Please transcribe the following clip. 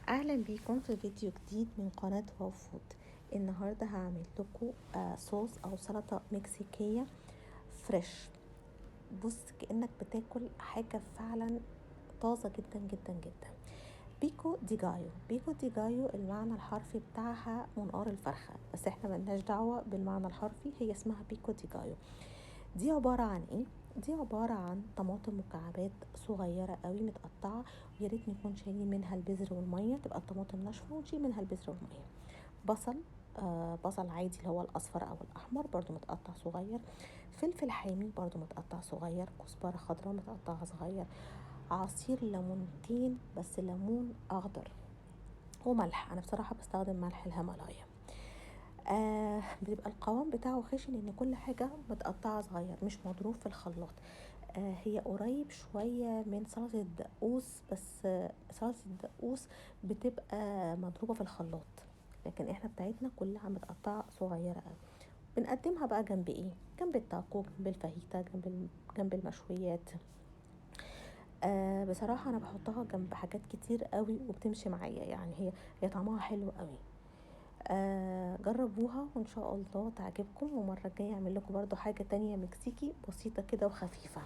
اهلا بيكم في فيديو جديد من قناة واو فود. النهاردة هعمل لكم صوص او سلطة مكسيكية فريش. بص كأنك بتاكل حاجة فعلا طازة جدا جدا جدا. بيكو دي جايو. بيكو دي جايو المعنى الحرفي بتاعها منقار الفرخة، بس احنا ملناش دعوة بالمعنى الحرفي، هي اسمها بيكو دي جايو. دي عبارة عن ايه؟ دي عبارة عن طماطم مكعبات صغيرة قوي متقطعة، ويا ريت نكون شايلين منها البذر والمية، تبقى الطماطم ناشفة ونشيل منها البذر والمية. بصل، بصل عادي اللي هو الاصفر او الاحمر برضو متقطع صغير. فلفل حامي برضو متقطع صغير. كزبرة خضراء متقطعة صغير. عصير ليمونتين بس ليمون اخضر. وملح، انا بصراحة بستخدم ملح الهيمالايا. بيبقى القوام بتاعه خشن ان كل حاجة متقطعة صغير مش مضروب في الخلاط. هي قريب شوية من سلطة الدقوس، بس سلطة الدقوس بتبقى مضروبة في الخلاط، لكن احنا بتاعتنا كلها متقطعة صغيرة قوي. بنقدمها بقى جنب ايه؟ جنب التاكو، جنب الفاهيتا، جنب المشويات. بصراحة انا بحطها جنب حاجات كتير قوي وبتمشي معايا، يعني هي طعمها حلو قوي. جربوها وان شاء الله تعجبكم، ومرة جاية اعمل لكم برضو حاجة تانية مكسيكي بسيطة كده وخفيفة.